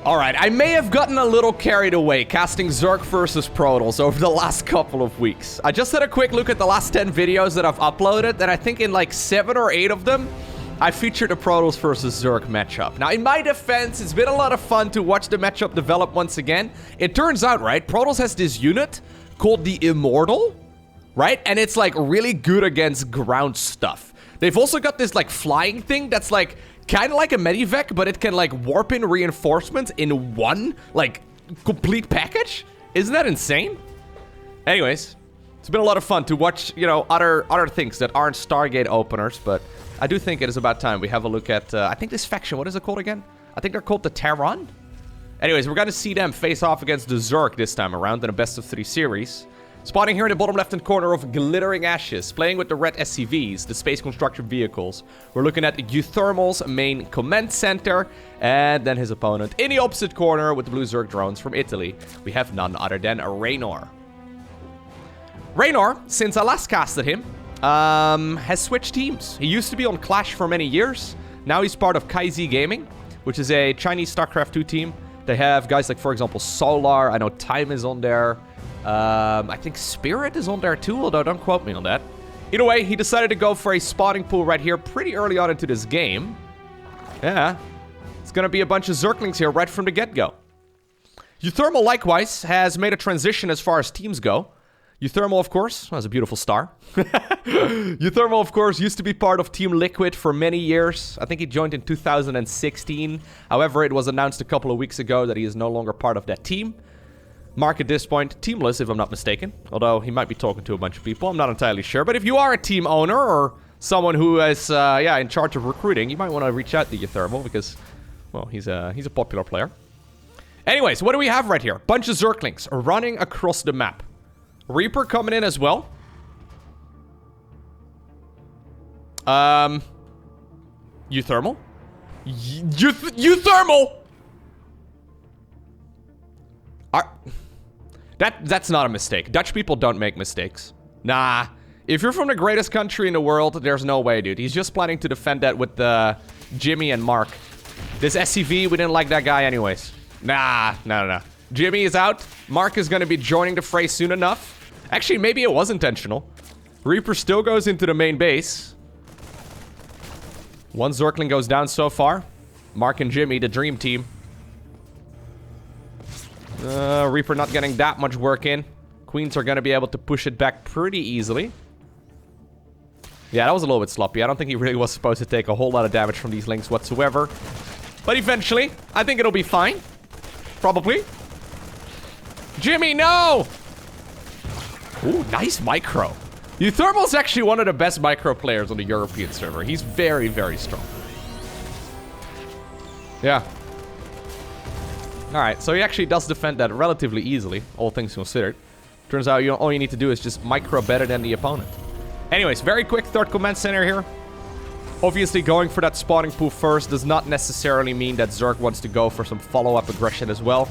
Alright, I may have gotten a little carried away casting Zerg versus Protoss over the last couple of weeks. I just had a quick look at the last 10 videos that I've uploaded, and I think in like 7 or 8 of them, I featured a Protoss versus Zerg matchup. Now, in my defense, it's been a lot of fun to watch the matchup develop once again. It turns out, right, Protoss has this unit called the Immortal, right? And it's like really good against ground stuff. They've also got this like flying thing that's like kind of like a Medivac, but it can like warp in reinforcements in one like complete package. Isn't that insane? Anyways, it's been a lot of fun to watch, you know, other things that aren't Stargate openers, but I do think it is about time we have a look at, I think this faction, what is it called again? I think they're called the Terran. Anyways, we're going to see them face off against the Zerg this time around in a best-of-3 series. Spawning here in the bottom left-hand corner of Glittering Ashes, playing with the red SCVs, the space construction vehicles. We're looking at uThermal's main command center, and then his opponent in the opposite corner with the blue Zerg drones from Italy. We have none other than Reynor. Reynor, since I last casted him, has switched teams. He used to be on Clash for many years. Now he's part of KaiZ Gaming, which is a Chinese StarCraft 2 team. They have guys like, for example, Solar. I know Time is on there. I think Spirit is on there too, although don't quote me on that. Either way, he decided to go for a spawning pool right here pretty early on into this game. Yeah, it's gonna be a bunch of Zerglings here right from the get-go. uThermal, likewise, has made a transition as far as teams go. uThermal, of course, has a beautiful star. uThermal, of course, used to be part of Team Liquid for many years. I think he joined in 2016. However, it was announced a couple of weeks ago that he is no longer part of that team. Mark at this point, teamless if I'm not mistaken. Although he might be talking to a bunch of people, I'm not entirely sure. But if you are a team owner or someone who is, in charge of recruiting, you might want to reach out to uThermal because, well, he's a popular player. Anyways, what do we have right here? Bunch of Zerglings running across the map. Reaper coming in as well. uThermal? uThermal! That's not a mistake. Dutch people don't make mistakes. Nah. If you're from the greatest country in the world, there's no way, dude. He's just planning to defend that with Jimmy and Mark. This SCV, we didn't like that guy anyways. Nah. No. Jimmy is out. Mark is going to be joining the fray soon enough. Actually, maybe it was intentional. Reaper still goes into the main base. One Zergling goes down so far. Mark and Jimmy, the dream team. Reaper not getting that much work in. Queens are going to be able to push it back pretty easily. Yeah, that was a little bit sloppy. I don't think he really was supposed to take a whole lot of damage from these links whatsoever. But eventually, I think it'll be fine. Probably. Jimmy, no! Ooh, nice micro. uThermal's actually one of the best micro players on the European server. He's very, very strong. Yeah. Alright, so he actually does defend that relatively easily, all things considered. Turns out all you need to do is just micro better than the opponent. Anyways, very quick third command center here. Obviously, going for that spawning pool first does not necessarily mean that Zerg wants to go for some follow-up aggression as well.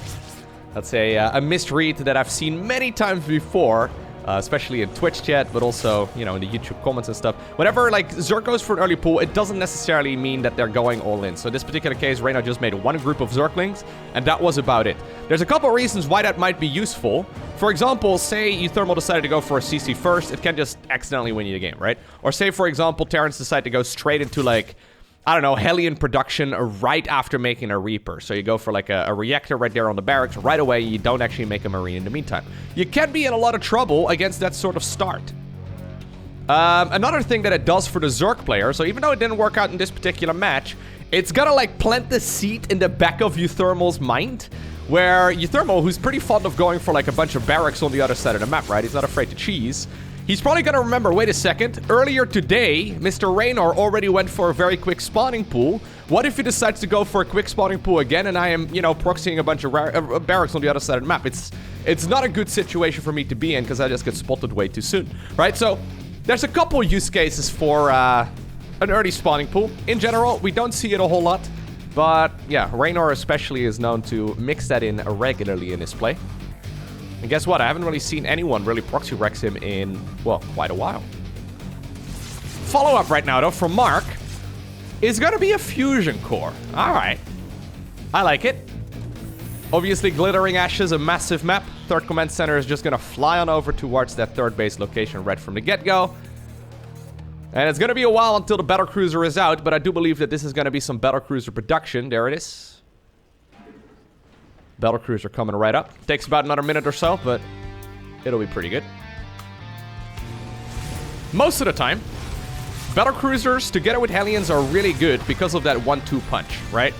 That's a misread that I've seen many times before. Especially in Twitch chat, but also, you know, in the YouTube comments and stuff. Whenever, like, Zerg goes for an early pool, it doesn't necessarily mean that they're going all in. So in this particular case, Reynor just made one group of Zerglings, and that was about it. There's a couple reasons why that might be useful. For example, say uThermal decided to go for a CC first, it can just accidentally win you the game, right? Or say, for example, Terrans decide to go straight into, like, I don't know, Hellion production right after making a Reaper. So you go for like a reactor right there on the barracks. Right away, you don't actually make a Marine in the meantime. You can be in a lot of trouble against that sort of start. Another thing that it does for the Zerg player, so even though it didn't work out in this particular match, it's gonna like plant the seed in the back of uThermal's mind, where uThermal, who's pretty fond of going for like a bunch of barracks on the other side of the map, right? He's not afraid to cheese. He's probably gonna remember, wait a second, earlier today, Mr. Reynor already went for a very quick spawning pool. What if he decides to go for a quick spawning pool again and I am, you know, proxying a bunch of barracks on the other side of the map? It's not a good situation for me to be in because I just get spotted way too soon, right? So there's a couple use cases for an early spawning pool. In general, we don't see it a whole lot, but yeah, Reynor especially is known to mix that in regularly in his play. And guess what? I haven't really seen anyone really proxy Rex him in, well, quite a while. Follow-up right now, though, from Mark is going to be a fusion core. All right. I like it. Obviously, Glittering Ashes, a massive map. Third Command Center is just going to fly on over towards that third base location right from the get-go. And it's going to be a while until the battlecruiser is out, but I do believe that this is going to be some battlecruiser production. There it is. Battlecruiser coming right up. Takes about another minute or so, but it'll be pretty good. Most of the time, battlecruisers together with Hellions are really good because of that 1-2 punch, right?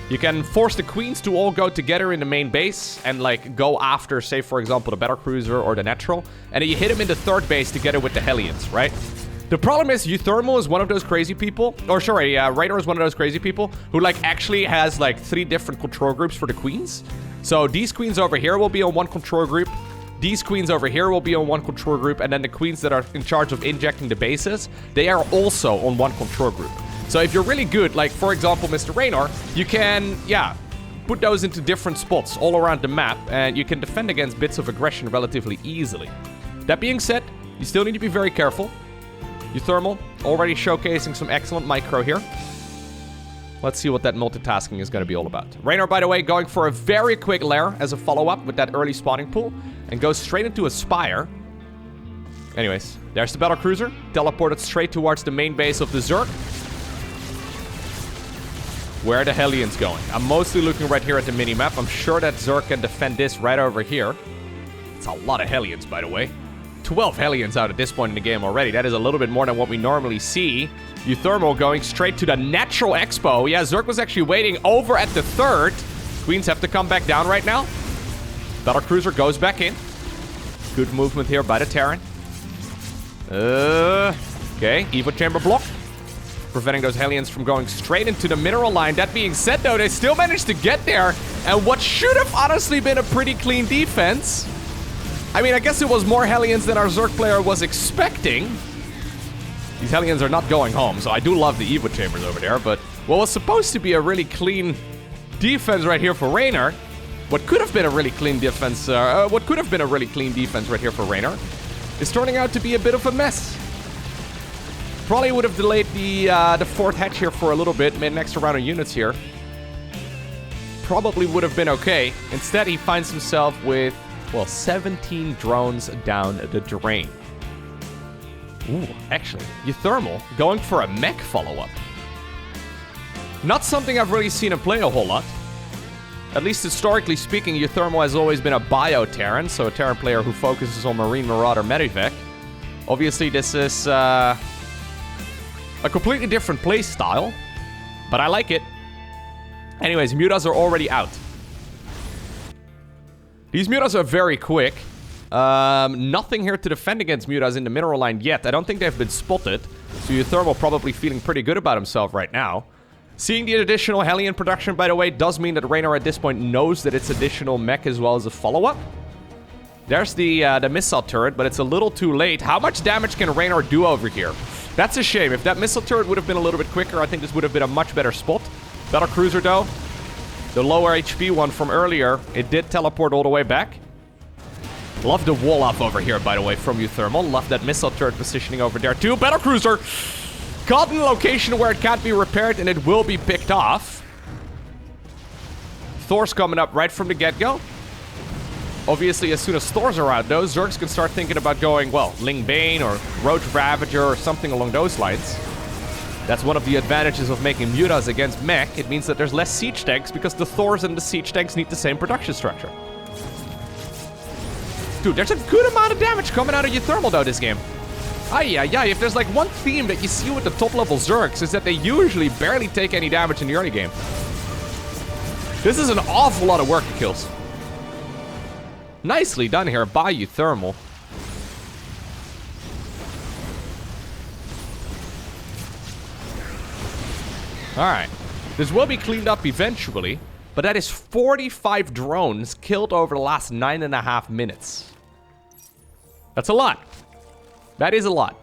You can force the queens to all go together in the main base and, like, go after, say, for example, the battlecruiser or the natural, and then you hit them in the third base together with the Hellions, right? The problem is uThermal is one of those crazy people, or sorry, Reynor is one of those crazy people who, like, actually has, like, 3 different control groups for the queens. So these queens over here will be on one control group, these queens over here will be on one control group, and then the queens that are in charge of injecting the bases, they are also on one control group. So if you're really good, like, for example, Mr. Reynor, you can, yeah, put those into different spots all around the map, and you can defend against bits of aggression relatively easily. That being said, you still need to be very careful. uThermal, already showcasing some excellent micro here. Let's see what that multitasking is going to be all about. Reynor, by the way, going for a very quick lair as a follow-up with that early spawning pool, and goes straight into a Spire. Anyways, there's the battlecruiser, teleported straight towards the main base of the Zerg. Where are the Hellions going? I'm mostly looking right here at the mini-map. I'm sure that Zerg can defend this right over here. It's a lot of Hellions, by the way. 12 Hellions out at this point in the game already. That is a little bit more than what we normally see. uThermal going straight to the natural expo. Yeah, Zerg was actually waiting over at the third. Queens have to come back down right now. Battlecruiser goes back in. Good movement here by the Terran. Okay, Evo Chamber block. Preventing those Hellions from going straight into the mineral line. That being said, though, they still managed to get there. And what should have honestly been a pretty clean defense. I mean, I guess it was more Hellions than our Zerg player was expecting. These Hellions are not going home, so I do love the Evo Chambers over there. But what was supposed to be a really clean defense right here for Reynor, what could have been a really clean defense, right here for Reynor, is turning out to be a bit of a mess. Probably would have delayed the fourth hatch here for a little bit, made an extra round of units here. Probably would have been okay. Instead, he finds himself with, well, 17 drones down the drain. Ooh, actually, uThermal going for a mech follow-up. Not something I've really seen him play a whole lot. At least historically speaking, uThermal has always been a bio-Terran, so a Terran player who focuses on Marine, Marauder, Medivac. Obviously, this is a completely different play style, but I like it. Anyways, mutas are already out. These mutas are very quick. Nothing here to defend against mutas in the mineral line yet. I don't think they've been spotted, so uThermal probably feeling pretty good about himself right now. Seeing the additional Hellion production, by the way, does mean that Reynor at this point knows that it's additional mech as well as a follow-up. There's the missile turret, but it's a little too late. How much damage can Reynor do over here? That's a shame. If that missile turret would have been a little bit quicker, I think this would have been a much better spot. Battlecruiser, though, the lower HP one from earlier, it did teleport all the way back. Love the wall up over here, by the way, from uThermal. Love that missile turret positioning over there, too. Battlecruiser caught in a location where it can't be repaired, and it will be picked off. Thor's coming up right from the get-go. Obviously, as soon as Thors are out, those Zergs can start thinking about going, well, Ling Bane or Roach Ravager or something along those lines. That's one of the advantages of making mutas against mech. It means that there's less siege tanks because the Thors and the siege tanks need the same production structure. Dude, there's a good amount of damage coming out of uThermal, though, this game. If there's like one theme that you see with the top-level Zergs is that they usually barely take any damage in the early game. This is an awful lot of worker kills. Nicely done here by uThermal. Alright. This will be cleaned up eventually, but that is 45 drones killed over the last 9.5 minutes. That's a lot. That is a lot.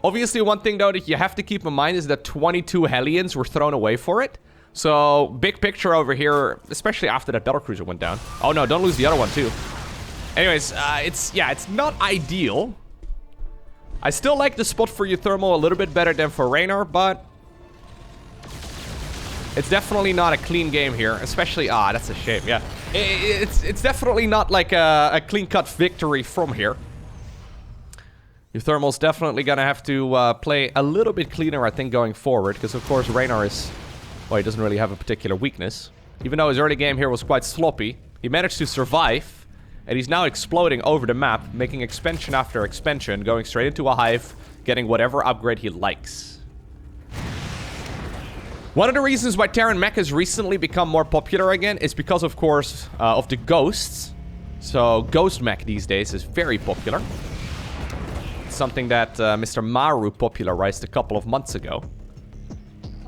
Obviously, one thing, though, that you have to keep in mind is that 22 Hellions were thrown away for it. So, big picture over here, especially after that battlecruiser went down. Oh, no, don't lose the other one, too. Anyways, it's not ideal. I still like the spot for uThermal a little bit better than for Reynor, but It's definitely not a clean game here, especially... Ah, that's a shame, yeah. It's definitely not like a clean-cut victory from here. uThermal's definitely gonna have to play a little bit cleaner, I think, going forward. Because, of course, Reynor is... Well, he doesn't really have a particular weakness. Even though his early game here was quite sloppy, he managed to survive. And he's now exploding over the map, making expansion after expansion, going straight into a hive, getting whatever upgrade he likes. One of the reasons why Terran Mech has recently become more popular again is because, of course, of the ghosts. So, Ghost Mech these days is very popular. It's something that Mr. Maru popularized a couple of months ago.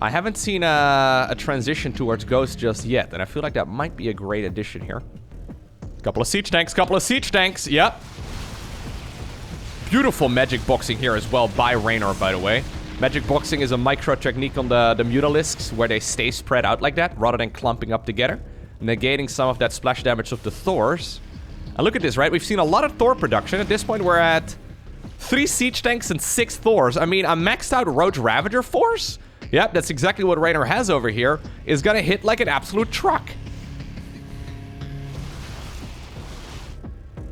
I haven't seen a transition towards Ghost just yet, and I feel like that might be a great addition here. Couple of siege tanks, yep. Beautiful magic boxing here as well by Reynor, by the way. Magic boxing is a micro technique on the Mutalisks where they stay spread out like that rather than clumping up together, negating some of that splash damage of the Thors. And look at this, right? We've seen a lot of Thor production. At this point, we're at 3 siege tanks and 6 Thors. I mean, a maxed out Roach Ravager force? Yep, that's exactly what Reynor has over here. Is gonna hit like an absolute truck.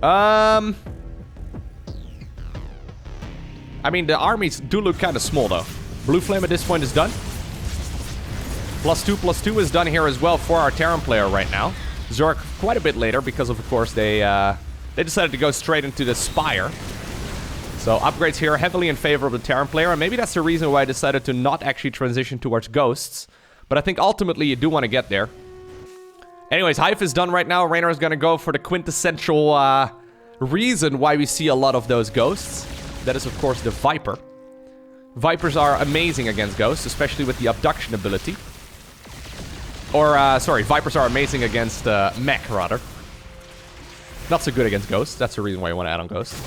I mean, the armies do look kind of small, though. Blue Flame at this point is done. +2/+2 is done here as well for our Terran player right now. Zerg quite a bit later because, of course, they decided to go straight into the Spire. So upgrades here heavily in favor of the Terran player. And maybe that's the reason why I decided to not actually transition towards Ghosts. But I think ultimately you do want to get there. Anyways, Hive is done right now. Reynor is going to go for the quintessential reason why we see a lot of those Ghosts. That is, of course, the Viper. Vipers are amazing against Ghosts, especially with the abduction ability. Or, sorry, Vipers are amazing against Mech, rather. Not so good against Ghosts. That's the reason why you want to add on Ghosts.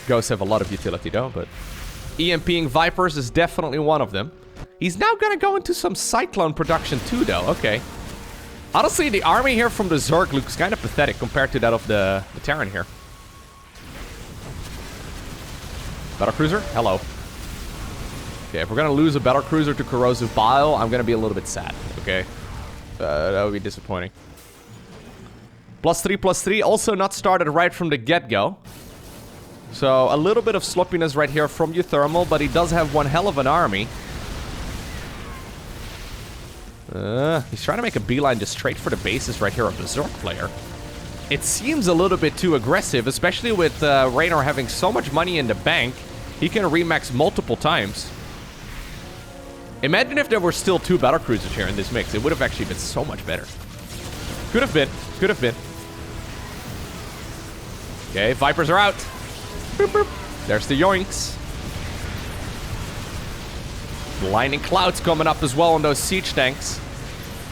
Ghosts have a lot of utility, though, but... EMPing Vipers is definitely one of them. He's now going to go into some Cyclone production, too, though. Okay. Honestly, the army here from the Zerg looks kind of pathetic compared to that of the Terran here. Battlecruiser? Hello. Okay, if we're gonna lose a Battlecruiser to Corrosive Bile, I'm gonna be a little bit sad, okay? That would be disappointing. +3/+3, also not started right from the get-go. So, a little bit of sloppiness right here from uThermal, but he does have one hell of an army. He's trying to make a beeline just straight for the bases right here of the Zerg player. It seems a little bit too aggressive, especially with Reynor having so much money in the bank. He can remax multiple times. Imagine if there were still 2 Battlecruisers here in this mix. It would have actually been so much better. Could have been. Could have been. Okay, Vipers are out. Boop, boop. There's the yoinks. Blinding Clouds coming up as well on those siege tanks.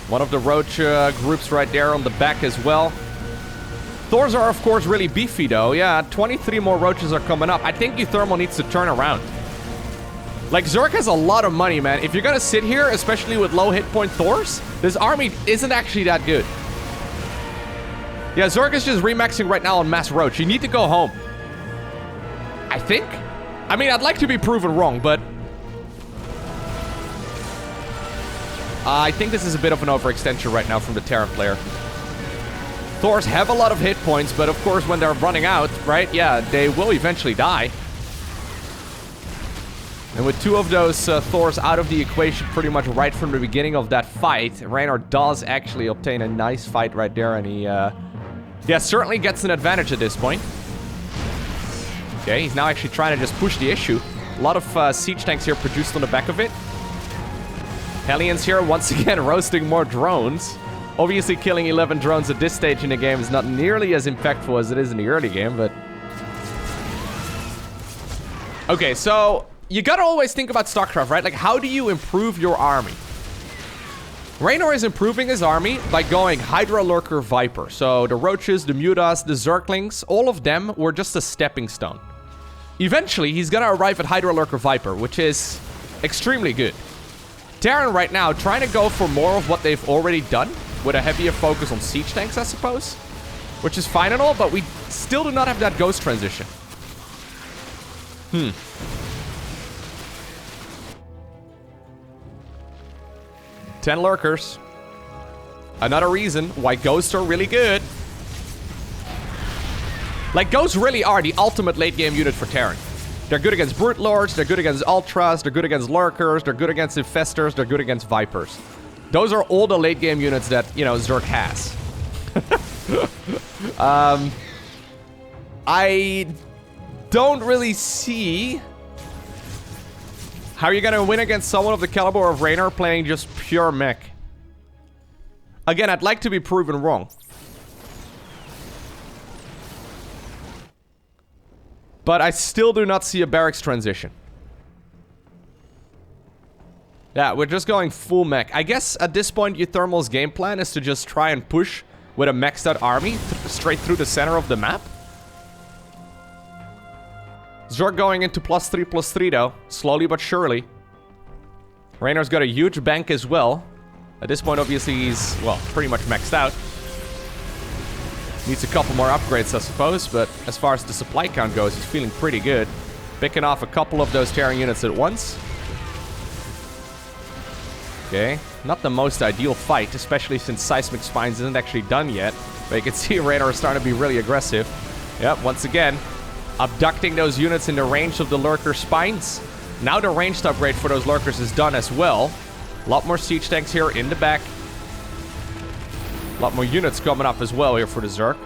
One of the Roach groups right there on the back as well. Thors are, of course, really beefy, though. Yeah, 23 more Roaches are coming up. I think uThermal needs to turn around. Like, Zerg has a lot of money, man. If you're gonna sit here, especially with low hit point Thors, this army isn't actually that good. Yeah, Zerg is just remaxing right now on Mass Roach. You need to go home. I think? I mean, I'd like to be proven wrong, but... I think this is a bit of an overextension right now from the Terran player. Thors have a lot of hit points, but of course when they're running out, right, yeah, they will eventually die. And with 2 of those Thors out of the equation pretty much right from the beginning of that fight, Reynor does actually obtain a nice fight right there, and he, yeah, certainly gets an advantage at this point. Okay, he's now actually trying to just push the issue. A lot of siege tanks here produced on the back of it. Hellions here once again roasting more drones. Obviously, killing 11 drones at this stage in the game is not nearly as impactful as it is in the early game, but... Okay, so... You gotta always think about StarCraft, right? Like, how do you improve your army? Reynor is improving his army by going Hydra Lurker Viper. So, the Roaches, the Mutas, the Zerglings, all of them were just a stepping stone. Eventually, he's gonna arrive at Hydra Lurker Viper, which is extremely good. Terran right now trying to go for more of what they've already done, with a heavier focus on siege tanks, I suppose. Which is fine and all, but we still do not have that ghost transition. 10 lurkers. Another reason why ghosts are really good. Like, ghosts really are the ultimate late game unit for Terran. They're good against Brute Lords, they're good against Ultras, they're good against Lurkers, they're good against Infestors, they're good against Vipers. Those are all the late game units that, you know, Zerg has. I don't really see how you're gonna win against someone of the caliber of Reynor playing just pure mech. Again, I'd like to be proven wrong. But I still do not see a barracks transition. Yeah, we're just going full mech. I guess at this point, uThermal's game plan is to just try and push with a maxed out army straight through the center of the map. Zerg going into +3/+3 though, slowly but surely. Reynor's got a huge bank as well. At this point, obviously, he's, well, pretty much maxed out. Needs a couple more upgrades, I suppose, but as far as the supply count goes, he's feeling pretty good. Picking off a couple of those Terran units at once. Okay, not the most ideal fight, especially since Seismic Spines isn't actually done yet. But you can see Reynor is starting to be really aggressive. Yep, once again, abducting those units in the range of the Lurker Spines. Now the ranged upgrade for those Lurkers is done as well. A lot more siege tanks here in the back. A lot more units coming up as well here for the Zerg.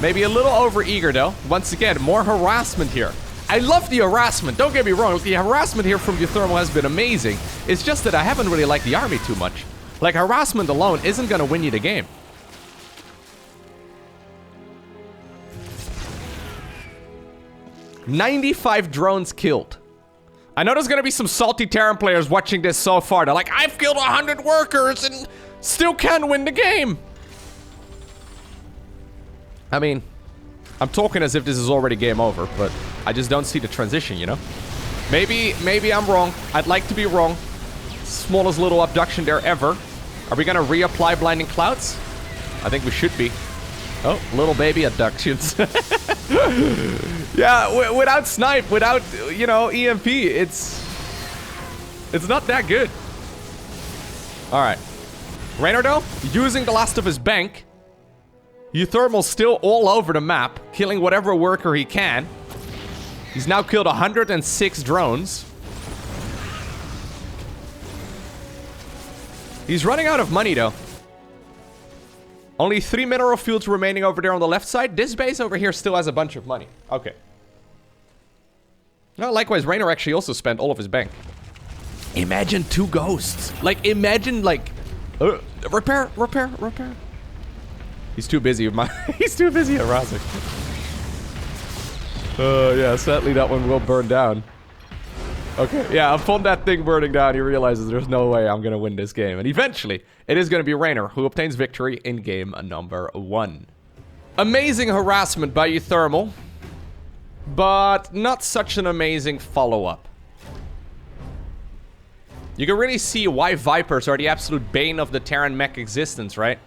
Maybe a little over-eager, though. Once again, more harassment here. I love the harassment, don't get me wrong. The harassment here from uThermal has been amazing. It's just that I haven't really liked the army too much. Like, harassment alone isn't going to win you the game. "95 drones killed." I know there's going to be some salty Terran players watching this so far. They're like, I've killed 100 workers and still can't win the game. I mean, I'm talking as if this is already game over, but I just don't see the transition, you know? Maybe I'm wrong. I'd like to be wrong. Smallest little abduction there ever. Are we going to reapply Blinding Clouds? I think we should be. Oh, little baby abductions. Yeah, without snipe, without, you know, EMP, it's not that good. All right. Reynor, though, using the last of his bank. uThermal's still all over the map, killing whatever worker he can. He's now killed 106 drones. He's running out of money, though. Only 3 mineral fields remaining over there on the left side. This base over here still has a bunch of money. Okay. No, likewise, Reynor actually also spent all of his bank. Imagine 2 ghosts. Like, imagine, like... repair. He's too busy with my... He's too busy harassing. Yeah, sadly that one will burn down. Okay, yeah, upon that thing burning down, he realizes there's no way I'm gonna win this game. And eventually, it is gonna be Reynor who obtains victory in game number 1. Amazing harassment by uThermal, but not such an amazing follow-up. You can really see why Vipers are the absolute bane of the Terran mech existence, right?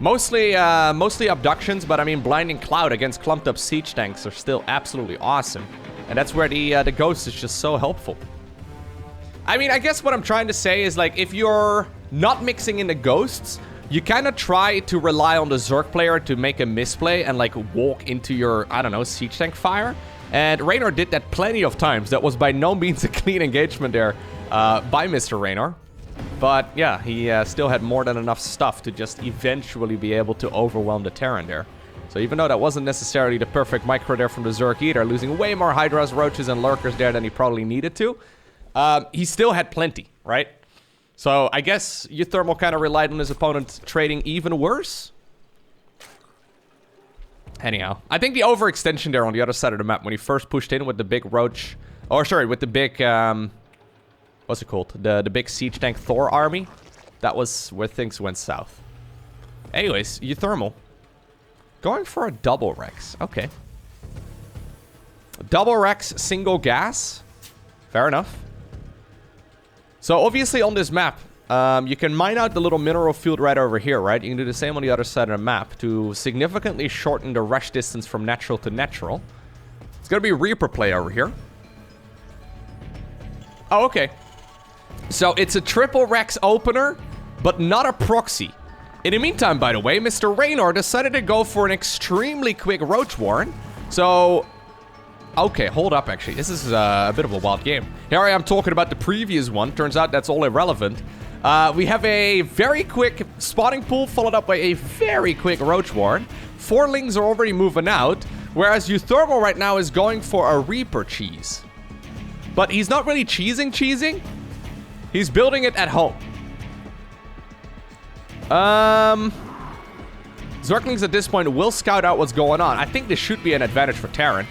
Mostly abductions, but I mean, Blinding Cloud against clumped up siege tanks are still absolutely awesome. And that's where the Ghost is just so helpful. I mean, I guess what I'm trying to say is, like, if you're not mixing in the Ghosts, you kind of try to rely on the Zerg player to make a misplay and, like, walk into your, I don't know, siege tank fire. And Reynor did that plenty of times. That was by no means a clean engagement there by Mr. Reynor. But, yeah, he still had more than enough stuff to just eventually be able to overwhelm the Terran there. So even though that wasn't necessarily the perfect micro there from the Zerg either, losing way more Hydras, Roaches, and Lurkers there than he probably needed to, he still had plenty, right? So I guess uThermal kind of relied on his opponent trading even worse. Anyhow, I think the overextension there on the other side of the map when he first pushed in with the big Roach... Or, sorry, with the big... what's it called? The big siege tank Thor army. That was where things went south. Anyways, uThermal. Going for a double Rex. Okay. Double Rex, single gas. Fair enough. So, obviously, on this map, you can mine out the little mineral field right over here, right? You can do the same on the other side of the map to significantly shorten the rush distance from natural to natural. It's going to be Reaper play over here. Oh, okay. So, it's a triple Rex opener but not a proxy. In the meantime, by the way, Mr. Reynor decided to go for an extremely quick Roach Warren. So, okay, hold up, actually. This is a bit of a wild game. Here I am talking about the previous one. Turns out that's all irrelevant. We have a very quick spawning pool, followed up by a very quick Roach Warren. 4 lings are already moving out, whereas uThermal right now is going for a Reaper cheese. But he's not really cheesing. He's building it at home. Zerglings at this point will scout out what's going on. I think this should be an advantage for Terran,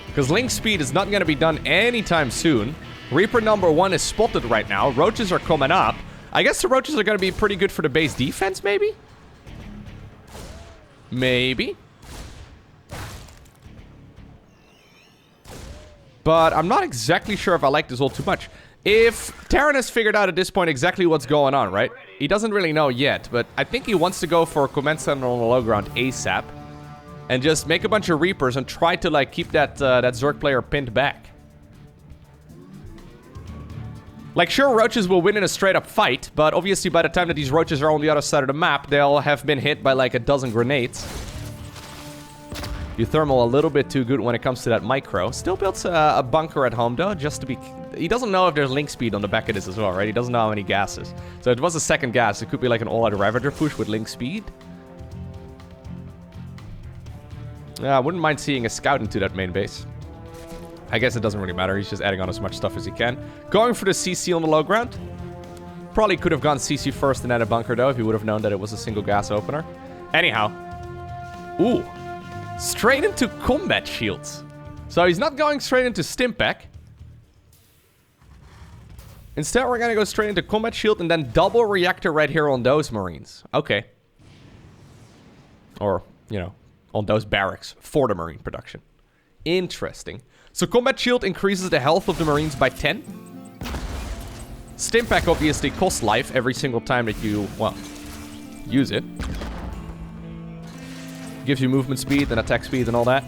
because link speed is not going to be done anytime soon. Reaper number 1 is spotted right now. Roaches are coming up. I guess the roaches are going to be pretty good for the base defense, maybe? Maybe. But I'm not exactly sure if I like this all too much. If Terran has figured out at this point exactly what's going on, right? He doesn't really know yet, but I think he wants to go for a command center on the low ground ASAP. And just make a bunch of Reapers and try to, like, keep that Zerg player pinned back. Like, sure, Roaches will win in a straight-up fight, but obviously by the time that these Roaches are on the other side of the map, they'll have been hit by, like, a dozen grenades. uThermal a little bit too good when it comes to that micro. Still builds a bunker at home, though, just to be... He doesn't know if there's link speed on the back of this as well, right? He doesn't know how many gases. So it was a second gas. It could be like an all-out Ravager push with link speed. Yeah, I wouldn't mind seeing a scout into that main base. I guess it doesn't really matter. He's just adding on as much stuff as he can. Going for the CC on the low ground. Probably could have gone CC first and then a bunker, though, if he would have known that it was a single gas opener. Anyhow. Ooh. Straight into combat shields. So he's not going straight into Stimpack. Instead, we're going to go straight into combat shield and then double reactor right here on those Marines. Okay. Or, you know, on those barracks for the Marine production. Interesting. So combat shield increases the health of the Marines by 10. Stimpack obviously costs life every single time that you, well, use it. Gives you movement speed and attack speed and all that.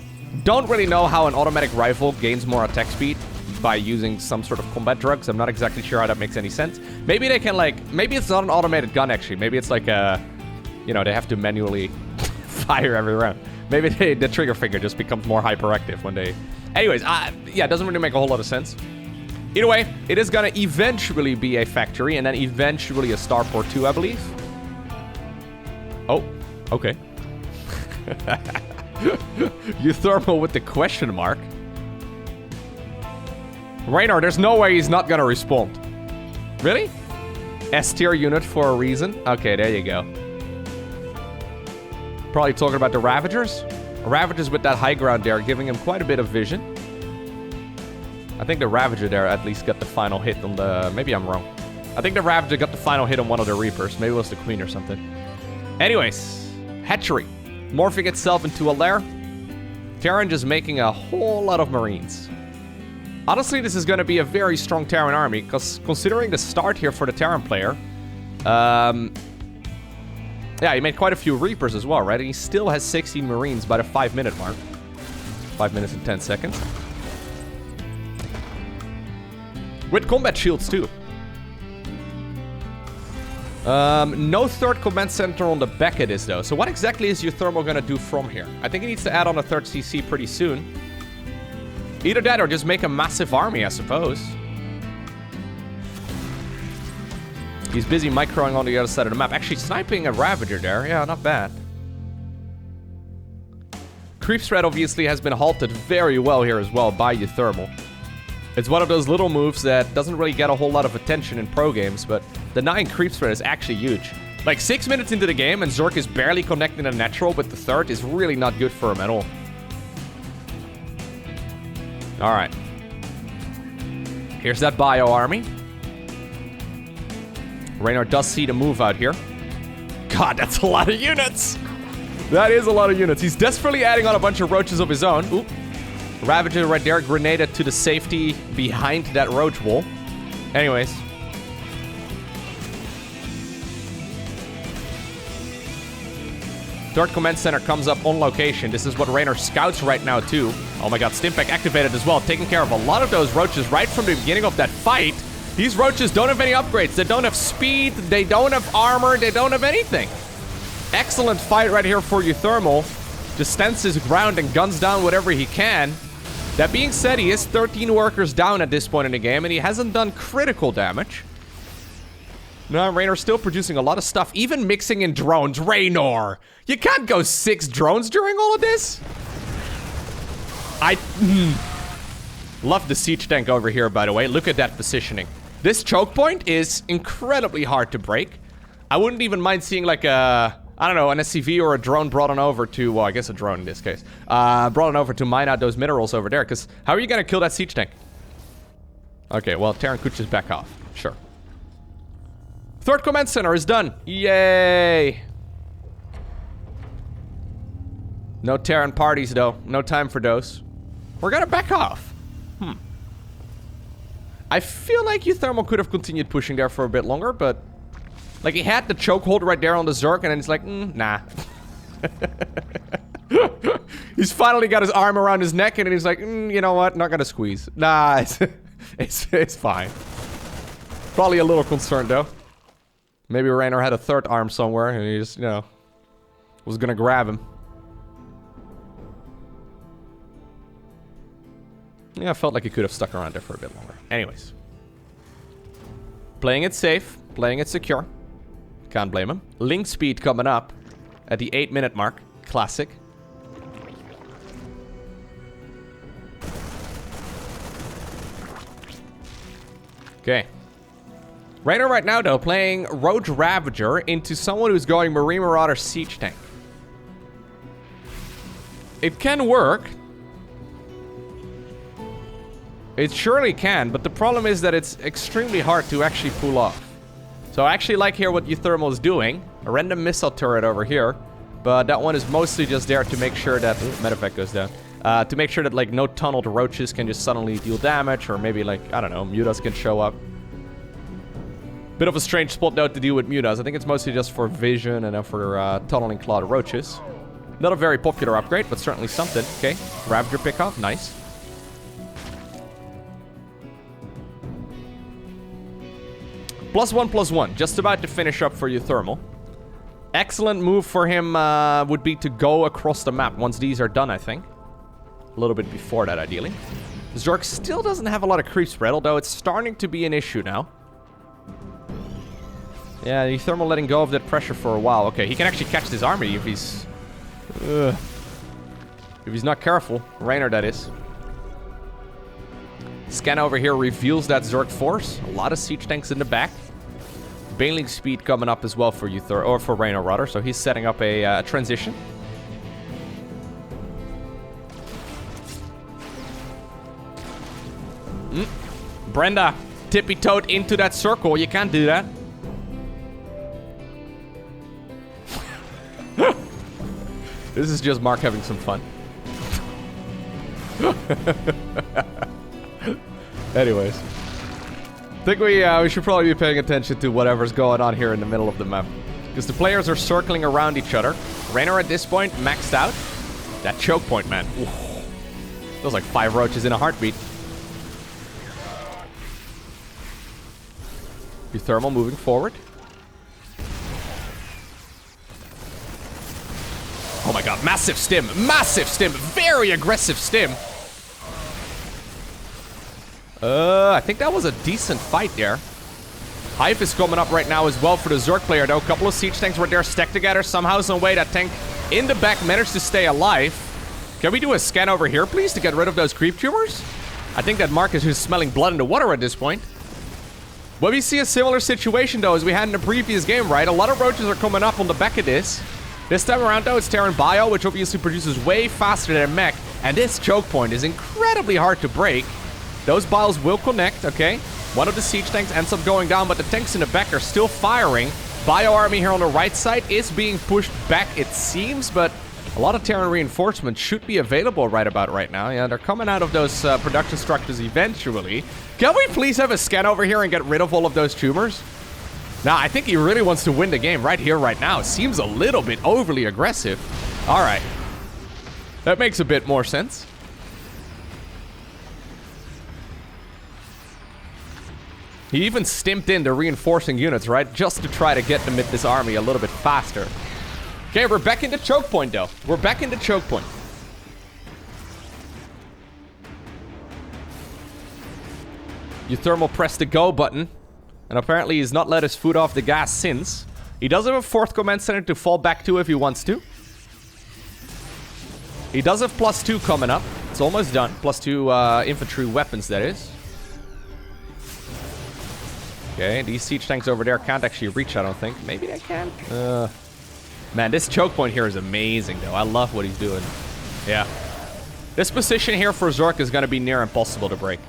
Don't really know how an automatic rifle gains more attack speed by using some sort of combat drugs. I'm not exactly sure how that makes any sense. Maybe they can, like, maybe it's not an automated gun, actually. Maybe it's like a, you know, they have to manually fire every round. Maybe the trigger finger just becomes more hyperactive when they... Anyways, yeah, it doesn't really make a whole lot of sense. Either way, it is gonna eventually be a factory and then eventually a starport too, I believe. Oh, okay. uThermal with the question mark. Reynor, there's no way he's not gonna respond. Really? S-tier unit for a reason? Okay, there you go. Probably talking about the Ravagers. Ravagers with that high ground there, giving him quite a bit of vision. I think the Ravager there at least got the final hit on the... Maybe I'm wrong. I think the Ravager got the final hit on one of the Reapers. Maybe it was the Queen or something. Anyways, hatchery. Morphing itself into a lair. Terran just making a whole lot of Marines. Honestly, this is going to be a very strong Terran army, because considering the start here for the Terran player, yeah, he made quite a few Reapers as well, right? And he still has 16 Marines by the 5-minute mark. 5 minutes and 10 seconds. With combat shields, too. No third command center on the back of this, though. So what exactly is uThermal going to do from here? I think he needs to add on a third CC pretty soon. Either that or just make a massive army, I suppose. He's busy microing on the other side of the map. Actually, sniping a Ravager there. Yeah, not bad. Creep threat obviously has been halted very well here as well by uThermal. It's one of those little moves that doesn't really get a whole lot of attention in pro games, but the 9 creep threat is actually huge. Like 6 minutes into the game and Zerg is barely connecting a natural with the third is really not good for him at all. Alright. Here's that bio army. Reynor does see the move out here. God, that's a lot of units. That is a lot of units. He's desperately adding on a bunch of roaches of his own. Oop. Ravager right there, grenaded to the safety behind that roach wall. Anyways. Third command center comes up on location. This is what Reynor scouts right now too. Oh my god, Stimpack activated as well, taking care of a lot of those roaches right from the beginning of that fight. These roaches don't have any upgrades. They don't have speed. They don't have armor. They don't have anything. Excellent fight right here for uThermal. Just stands his ground and guns down whatever he can. That being said, he is 13 workers down at this point in the game, and he hasn't done critical damage. No, Reynor's still producing a lot of stuff, even mixing in drones. Reynor! You can't go 6 drones during all of this? Love the siege tank over here, by the way. Look at that positioning. This choke point is incredibly hard to break. I wouldn't even mind seeing like a... I don't know, an SCV or a drone brought on over to, well, I guess a drone in this case, brought on over to mine out those minerals over there, because how are you going to kill that siege tank? Okay, well, Terran could just back off. Sure. Third command center is done. Yay! No Terran parties, though. No time for those. We're going to back off. I feel like uThermal could have continued pushing there for a bit longer, but... Like, he had the chokehold right there on the Zerg, and then he's like, nah. He's finally got his arm around his neck, and then he's like, you know what? Not gonna squeeze. Nah, it's fine. Probably a little concerned, though. Maybe Reynor had a third arm somewhere, and he just, you know, was gonna grab him. Yeah, I felt like he could have stuck around there for a bit longer. Anyways. Playing it safe, playing it secure. Can't blame him. Link speed coming up at the 8-minute mark. Classic. Okay. Reynor right now, though, playing Roach Ravager into someone who's going Marine Marauder Siege Tank. It can work. It surely can, but the problem is that it's extremely hard to actually pull off. So I actually like here what uThermal is doing. A random missile turret over here. But that one is mostly just there to make sure that... Medevac goes down. To make sure that, like, no tunneled roaches can just suddenly deal damage. Or maybe, like, I don't know, mutas can show up. Bit of a strange spot, though, to deal with mutas. I think it's mostly just for vision and for tunneling clawed roaches. Not a very popular upgrade, but certainly something. Okay, Ravager pickoff. Nice. +1/+1, just about to finish up for uThermal. Excellent move for him would be to go across the map once these are done, I think. A little bit before that, ideally. Zerg still doesn't have a lot of creep spread, although it's starting to be an issue now. Yeah, uThermal letting go of that pressure for a while. Okay, he can actually catch this army if he's... if he's not careful. Reynor, that is. Scan over here reveals that Zerg force. A lot of siege tanks in the back. Bailing speed coming up as well for or for Reynor rather. So he's setting up a transition. Brenda, tippy-toed into that circle. You can't do that. This is just Mark having some fun. Anyways, I think we should probably be paying attention to whatever's going on here in the middle of the map, because the players are circling around each other. Reynor at this point maxed out. That choke point, man. Ooh. Feels like 5 roaches in a heartbeat. uThermal moving forward. Oh my god, massive stim, very aggressive stim. I think that was a decent fight there. Hive is coming up right now as well for the Zerg player, though. A couple of siege tanks were there stacked together. Somehow, some way, that tank in the back managed to stay alive. Can we do a scan over here, please, to get rid of those creep tumors? I think that Mark is just smelling blood in the water at this point. But we see a similar situation, though, as we had in the previous game, right? A lot of roaches are coming up on the back of this. This time around, though, it's Terran Bio, which obviously produces way faster than Mech. And this choke point is incredibly hard to break. Those biles will connect, okay? One of the siege tanks ends up going down, but the tanks in the back are still firing. Bio army here on the right side is being pushed back, it seems, but a lot of Terran reinforcements should be available right about right now. Yeah, they're coming out of those production structures eventually. Can we please have a scan over here and get rid of all of those tumors? Now, I think he really wants to win the game right here, right now. Seems a little bit overly aggressive. All right. That makes a bit more sense. He even stimped in the reinforcing units, right? Just to try to get them at this army a little bit faster. Okay, we're back into choke point, though. We're back into choke point. uThermal pressed the go button. And apparently he's not let his foot off the gas since. He does have a 4th command center to fall back to if he wants to. He does have +2 coming up. It's almost done. +2 infantry weapons, that is. Okay, these siege tanks over there can't actually reach, I don't think. Maybe they can. Man, this choke point here is amazing, though. I love what he's doing. Yeah. This position here for Zerk is going to be near impossible to break.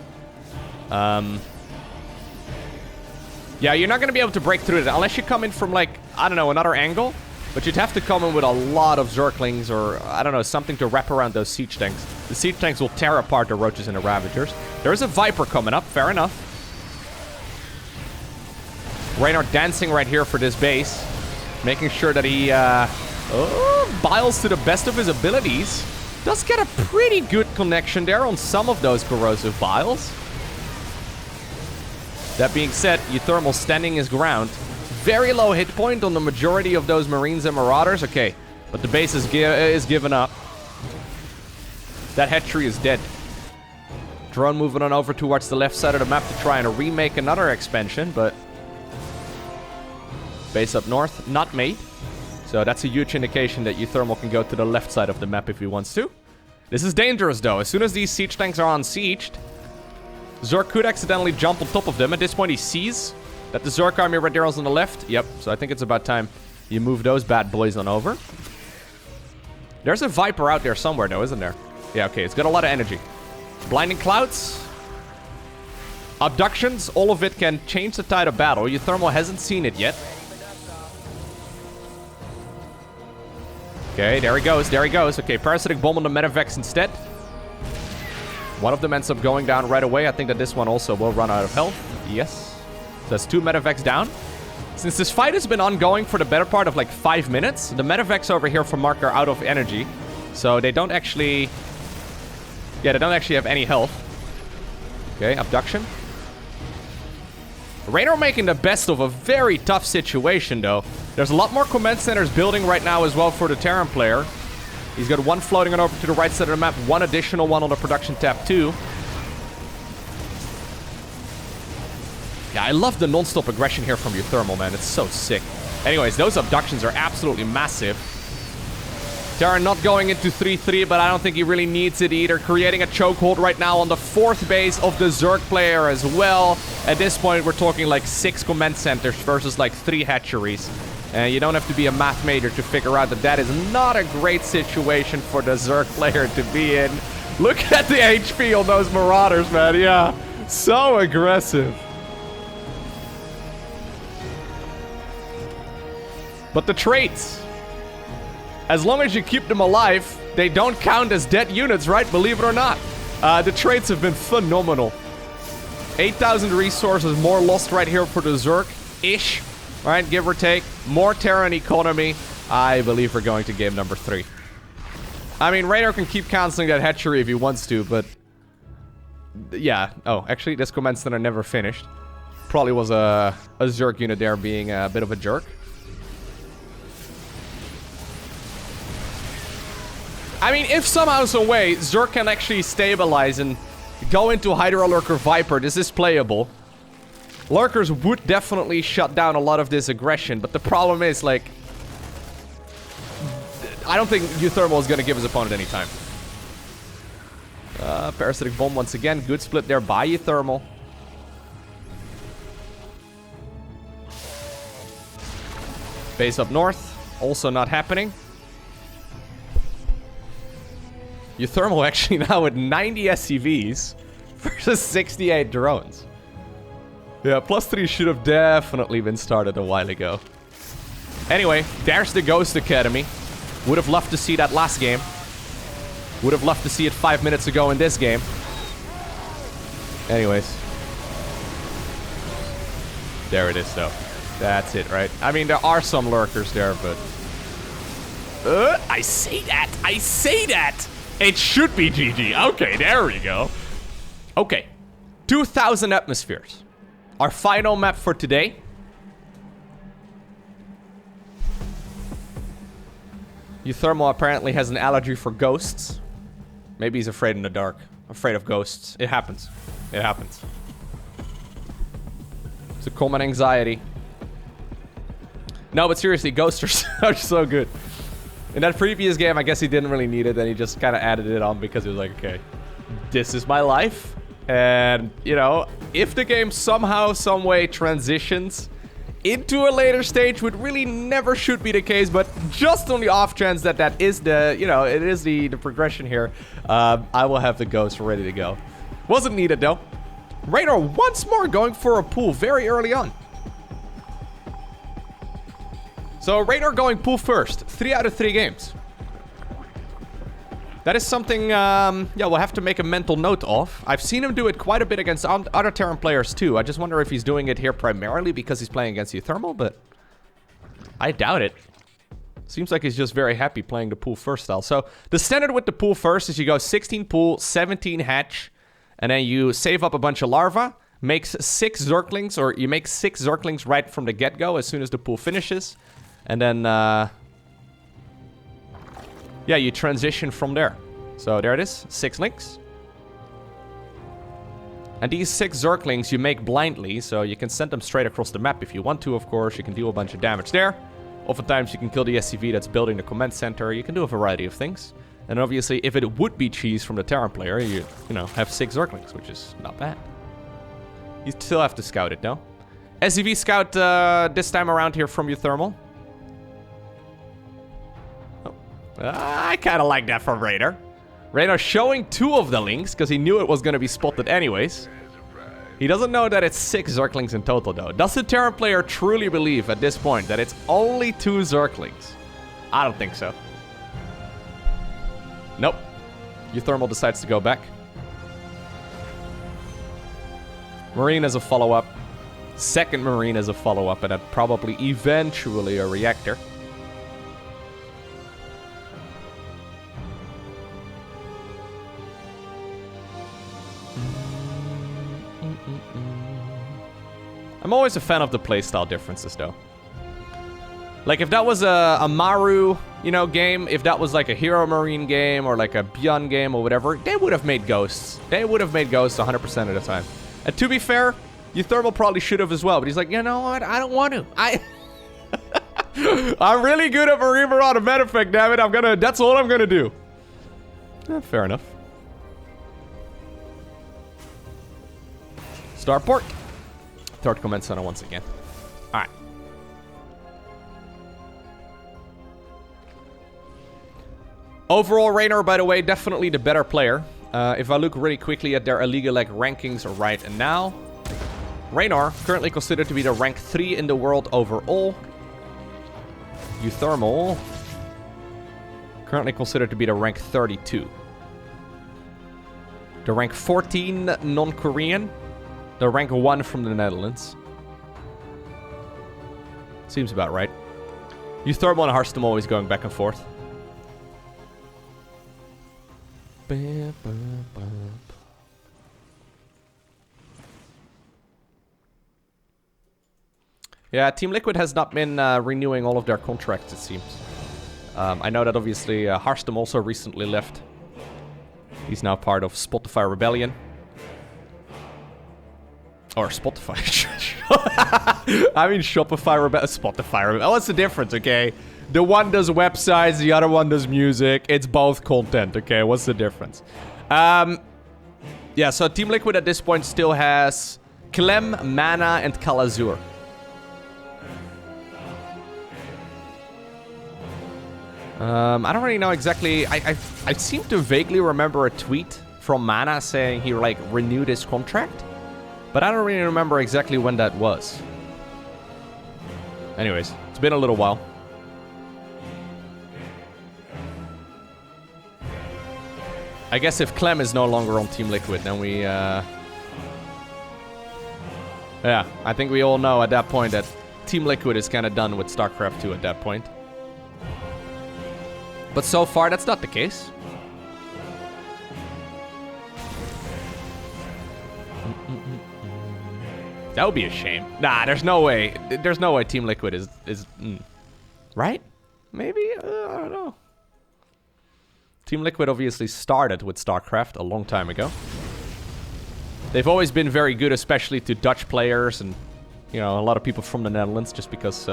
Yeah, you're not going to be able to break through it unless you come in from, like, I don't know, another angle. But you'd have to come in with a lot of Zerglings or, I don't know, something to wrap around those siege tanks. The siege tanks will tear apart the Roaches and the Ravagers. There's a Viper coming up, fair enough. Reynor dancing right here for this base. Making sure that he, biles to the best of his abilities. Does get a pretty good connection there on some of those corrosive biles. That being said, uThermal standing his ground. Very low hit point on the majority of those Marines and Marauders. Okay, but the base is given up. That hatchery is dead. Drone moving on over towards the left side of the map to try and remake another expansion, but... Base up north, not made. So that's a huge indication that uThermal can go to the left side of the map if he wants to. This is dangerous, though. As soon as these siege tanks are unsieged, Zerk could accidentally jump on top of them. At this point, he sees that the Zerk army right there is on the left. Yep, so I think it's about time you move those bad boys on over. There's a Viper out there somewhere, though, isn't there? Yeah, okay, it's got a lot of energy. Blinding Clouds. Abductions, all of it can change the tide of battle. uThermal hasn't seen it yet. Okay, there he goes, there he goes. Okay, Parasitic Bomb on the Medivacs instead. One of them ends up going down right away. I think that this one also will run out of health. Yes. So that's 2 Medivacs down. Since this fight has been ongoing for the better part of like 5 minutes, the Medivacs over here from Mark are out of energy. So they don't actually... Yeah, they don't actually have any health. Okay, Abduction. Reynor making the best of a very tough situation, though. There's a lot more command centers building right now as well for the Terran player. He's got one floating on over to the right side of the map, one additional one on the production tab too. Yeah, I love the non-stop aggression here from uThermal, man. It's so sick. Anyways, those abductions are absolutely massive. Terran not going into 3-3, but I don't think he really needs it either. Creating a chokehold right now on the 4th base of the Zerg player as well. At this point, we're talking like 6 command centers versus like 3 hatcheries. And you don't have to be a math major to figure out that that is not a great situation for the Zerg player to be in. Look at the HP on those Marauders, man. Yeah, so aggressive. But the traits, as long as you keep them alive, they don't count as dead units, right? Believe it or not. The traits have been phenomenal. 8,000 resources more lost right here for the Zerg-ish. Right, give or take. More Terran economy. I believe we're going to game number 3. I mean, Reynor can keep canceling that hatchery if he wants to, but... Yeah. Oh, actually, this command center never finished. Probably was a Zerg unit there being a bit of a jerk. I mean, if somehow, some way, Zerg can actually stabilize and go into Hydra Lurker Viper, this is playable. Lurkers would definitely shut down a lot of this aggression, but the problem is, like... I don't think uThermal is going to give his opponent any time. Parasitic Bomb once again. Good split there by uThermal. Base up north. Also not happening. uThermal actually now with 90 SCVs versus 68 drones. Yeah, +3 should have definitely been started a while ago. Anyway, there's the Ghost Academy. Would have loved to see that last game. Would have loved to see it 5 minutes ago in this game. Anyways. There it is, though. That's it, right? I mean, there are some lurkers there, but... I say that! I say that! It should be GG. Okay, there we go. Okay. 2,000 atmospheres. Our final map for today. uThermal apparently has an allergy for ghosts. Maybe he's afraid in the dark. Afraid of ghosts. It happens. It happens. It's a common anxiety. No, but seriously, ghosts are so good. In that previous game, I guess he didn't really need it, and he just kind of added it on because he was like, okay, this is my life. And, you know, if the game somehow, some way transitions into a later stage, which really never should be the case, but just on the off chance that that is the, you know, it is the progression here, I will have the ghost ready to go. Wasn't needed, though. Reynor once more going for a pool very early on. So Reynor going pool first. 3 out of 3 games. That is something, yeah, we'll have to make a mental note of. I've seen him do it quite a bit against other Terran players too. I just wonder if he's doing it here primarily because he's playing against uThermal, but I doubt it. Seems like he's just very happy playing the pool first style. So the standard with the pool first is you go 16 pool, 17 hatch, and then you save up a bunch of larvae, makes 6 Zerglings, or you make 6 Zerglings right from the get-go as soon as the pool finishes. And then, yeah, you transition from there. So there it is, 6 links. And these 6 Zerglings you make blindly, so you can send them straight across the map if you want to, of course. You can deal a bunch of damage there. Oftentimes you can kill the SCV that's building the command center. You can do a variety of things. And obviously, if it would be cheese from the Terran player, you know, have 6 Zerglings, which is not bad. You still have to scout it, though. SCV scout this time around here from uThermal. I kind of like that from Reynor. Reynor showing 2 of the links, because he knew it was going to be spotted anyways. He doesn't know that it's 6 Zerglings in total, though. Does the Terran player truly believe at this point that it's only 2 Zerglings? I don't think so. Nope. uThermal decides to go back. Marine as a follow-up. Second Marine as a follow-up, and then probably eventually a reactor. I'm always a fan of the playstyle differences, though. Like, if that was a Maru, you know, game, if that was like a Hero Marine game or like a Beyond game or whatever, they would have made ghosts. They would have made ghosts 100% of the time. And to be fair, uThermal probably should have as well, but he's like, you know what, I don't want to. I'm really good at Marine Marauder Med Effect, damn it, that's all I'm gonna do. Fair enough. Starport. Third command center once again. Alright. Overall, Reynor, by the way, definitely the better player. If I look really quickly at their illegal leg rankings right now, Reynor currently considered to be the rank 3 in the world overall. uThermal currently considered to be the rank 32. The rank 14 non-Korean. The rank 1 from the Netherlands. Seems about right. uThermal and Harstem always going back and forth. Yeah, Team Liquid has not been renewing all of their contracts, it seems. I know that obviously Harstem also recently left. He's now part of Spotify Rebellion. Or Spotify. I mean Shopify Rebellion. Spotify Rebellion. What's the difference, okay? The one does websites, the other one does music. It's both content, okay? What's the difference? Yeah, so Team Liquid at this point still has Clem, Mana, and Kalazur. I don't really know exactly. I seem to vaguely remember a tweet from Mana saying he like renewed his contract, but I don't really remember exactly when that was. Anyways, it's been a little while. I guess if Clem is no longer on Team Liquid, then we, yeah, I think we all know at that point that Team Liquid is kind of done with StarCraft 2 at that point. But so far, that's not the case. That would be a shame. Nah, there's no way. There's no way Team Liquid is right? Maybe? I don't know. Team Liquid obviously started with StarCraft a long time ago. They've always been very good, especially to Dutch players and, you know, a lot of people from the Netherlands, just because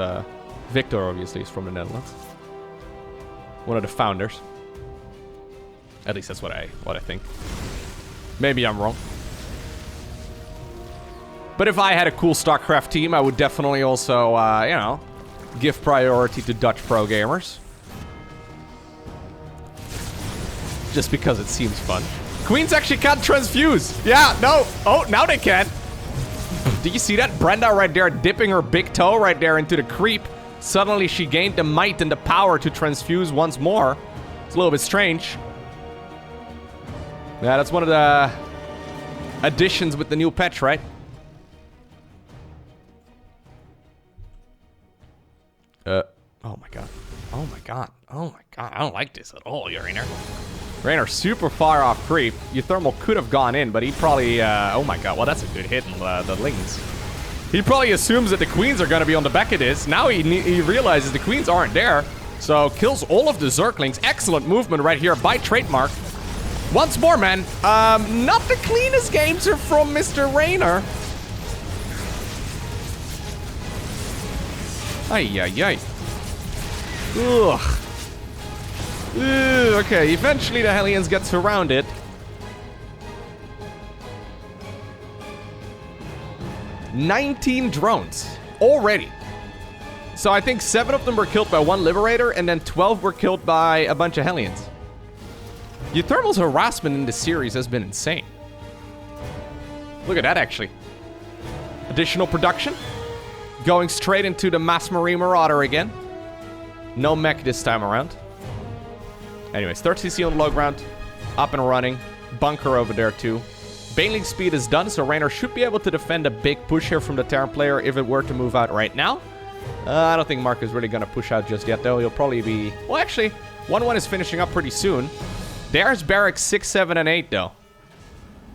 Victor obviously is from the Netherlands. One of the founders. At least that's what I think. Maybe I'm wrong. But if I had a cool StarCraft team, I would definitely also, you know, give priority to Dutch pro gamers. Just because it seems fun. Queens actually can't transfuse. Yeah, no. Oh, now they can. Did you see that? Brenda right there dipping her big toe right there into the creep. Suddenly she gained the might and the power to transfuse once more. It's a little bit strange. Yeah, that's one of the additions with the new patch, right? Oh my god. Oh my god. Oh my god. I don't like this at all, Reynor. Reynor super far off creep. uThermal could have gone in, but he probably, oh my god. Well, that's a good hit on the Lings. He probably assumes that the Queens are going to be on the back of this. Now he realizes the Queens aren't there. So kills all of the Zerglings. Excellent movement right here by Trademark. Once more, man. Not the cleanest games are from Mr. Reynor. Ay, ay, ay. Ugh. Ugh. Okay, eventually the Hellions get surrounded. $19 drones already. So I think 7 of them were killed by one Liberator, and then 12 were killed by a bunch of Hellions. uThermal's harassment in this series has been insane. Look at that, actually. Additional production. Going straight into the Mass Marine Marauder again. No mech this time around. Anyways, 30cc on the low ground. Up and running. Bunker over there too. Baneling speed is done, so Reynor should be able to defend a big push here from the Terran player if it were to move out right now. I don't think Mark is really going to push out just yet, though. He'll probably be... Well, actually, 1-1 is finishing up pretty soon. There's barracks 6, 7, and 8, though.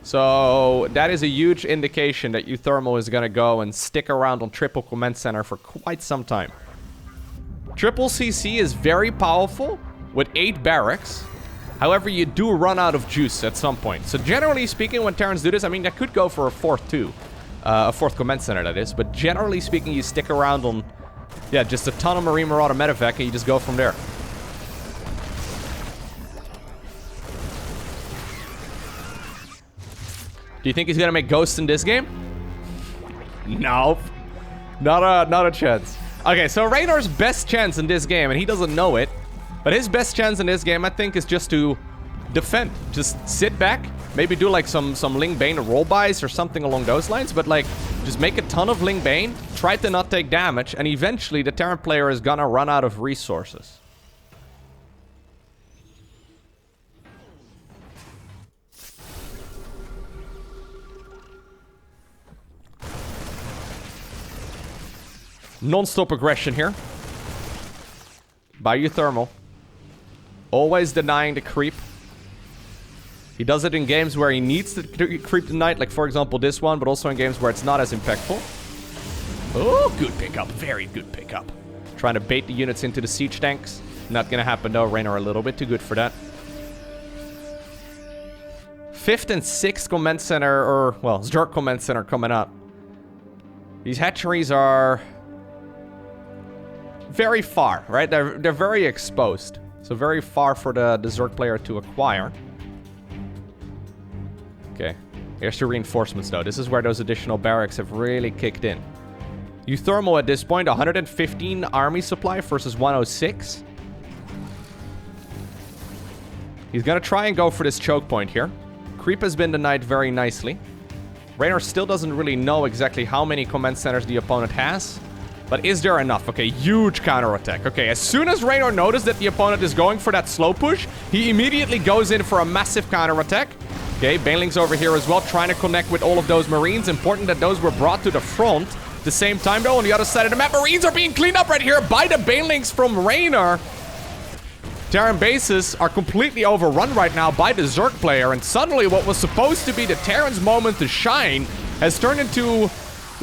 So that is a huge indication that uThermal is going to go and stick around on Triple Command Center for quite some time. Triple CC is very powerful with 8 barracks. However, you do run out of juice at some point. So generally speaking, when Terrans do this, I mean, that could go for a 4th too. A 4th Command Center, that is. But generally speaking, you stick around on, yeah, just a ton of Marine Marauder medevac, and you just go from there. Do you think he's gonna make Ghost in this game? No. Not a chance. Okay, so Reynor's best chance in this game, and he doesn't know it, but his best chance in this game, I think, is just to defend. Just sit back, maybe do like some Ling Bane roll-bys or something along those lines, but like, just make a ton of Ling Bane, try to not take damage, and eventually the Terran player is gonna run out of resources. Non-stop aggression here by uThermal. Always denying the creep. He does it in games where he needs to creep the knight, like for example this one, but also in games where it's not as impactful. Oh, good pickup. Very good pickup. Trying to bait the units into the siege tanks. Not gonna happen though. Reynor a little bit too good for that. 5th and 6th command center, or well, Zerg command center coming up. These hatcheries are very far, right? They're very exposed. So very far for the Zerg player to acquire. Okay. Here's the reinforcements, though. This is where those additional barracks have really kicked in. uThermal at this point, 115 army supply versus 106. He's gonna try and go for this choke point here. Creep has been denied very nicely. Reynor still doesn't really know exactly how many command centers the opponent has. But is there enough? Okay, huge counterattack. Okay, as soon as Reynor noticed that the opponent is going for that slow push, he immediately goes in for a massive counterattack. Okay, Banelings over here as well, trying to connect with all of those Marines. Important that those were brought to the front. At the same time, though, on the other side of the map, Marines are being cleaned up right here by the Banelings from Reynor. Terran bases are completely overrun right now by the Zerg player, and suddenly what was supposed to be the Terran's moment to shine has turned into...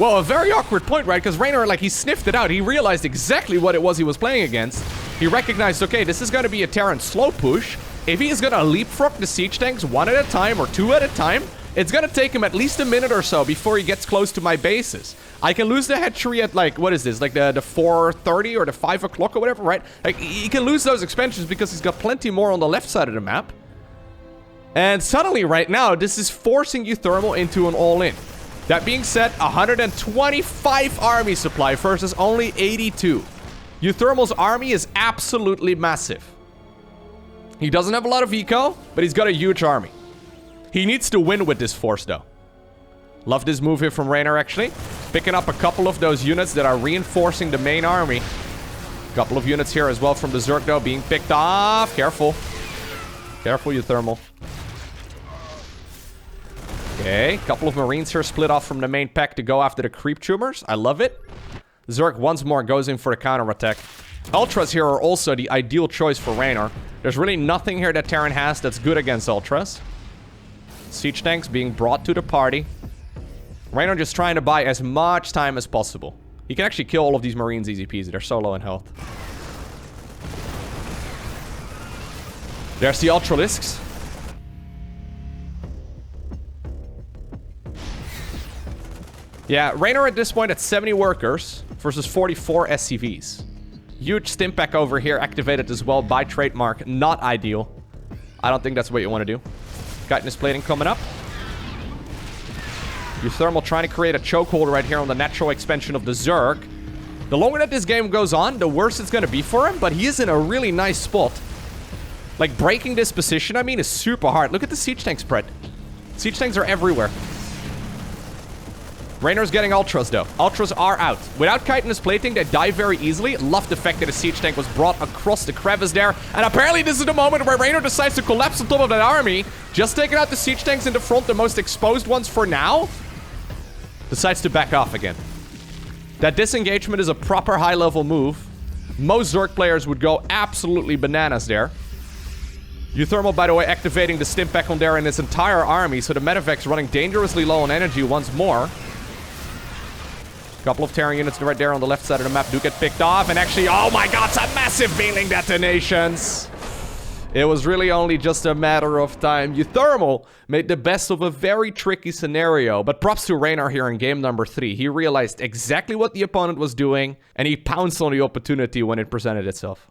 Well, a very awkward point, right? Because Reynor, like, he sniffed it out. He realized exactly what it was he was playing against. He recognized, okay, this is going to be a Terran slow push. If he is going to leapfrog the siege tanks one at a time or two at a time, it's going to take him at least a minute or so before he gets close to my bases. I can lose the hatchery at, like, what is this? Like the 4:30 or the 5 o'clock or whatever, right? Like, he can lose those expansions because he's got plenty more on the left side of the map. And suddenly, right now, this is forcing uThermal into an all-in. That being said, 125 army supply versus only 82. uThermal's army is absolutely massive. He doesn't have a lot of eco, but he's got a huge army. He needs to win with this force, though. Love this move here from Reynor, actually. Picking up a couple of those units that are reinforcing the main army. Couple of units here as well from the Zerg, though, being picked off. Careful. Careful, uThermal. Okay, couple of Marines here split off from the main pack to go after the creep tumors. I love it. Zerg once more goes in for the counterattack. Ultras here are also the ideal choice for Reynor. There's really nothing here that Terran has that's good against Ultras. Siege tanks being brought to the party. Reynor just trying to buy as much time as possible. He can actually kill all of these Marines easy peasy. They're so low in health. There's the Ultralisks. Yeah, Reynor at this point at 70 workers versus 44 SCVs. Huge stim pack over here activated as well by trademark. Not ideal. I don't think that's what you want to do. Chitinous plating coming up. uThermal trying to create a chokehold right here on the natural expansion of the Zerg. The longer that this game goes on, the worse it's going to be for him, but he is in a really nice spot. Like, breaking this position, I mean, is super hard. Look at the siege tank spread. Siege tanks are everywhere. Reynor's getting Ultras, though. Ultras are out. Without chitinous plating, they die very easily. Love the fact that a siege tank was brought across the crevice there. And apparently this is the moment where Reynor decides to collapse on top of that army. Just taking out the siege tanks in the front, the most exposed ones for now. Decides to back off again. That disengagement is a proper high-level move. Most Zerg players would go absolutely bananas there. uThermal, by the way, activating the stim pack on there in his entire army, so the medevac's running dangerously low on energy once more. Couple of Terran units right there on the left side of the map do get picked off, and actually, oh my god, some massive veiling detonations! It was really only just a matter of time. uThermal made the best of a very tricky scenario, but props to Reynor here in game number 3. He realized exactly what the opponent was doing, and he pounced on the opportunity when it presented itself.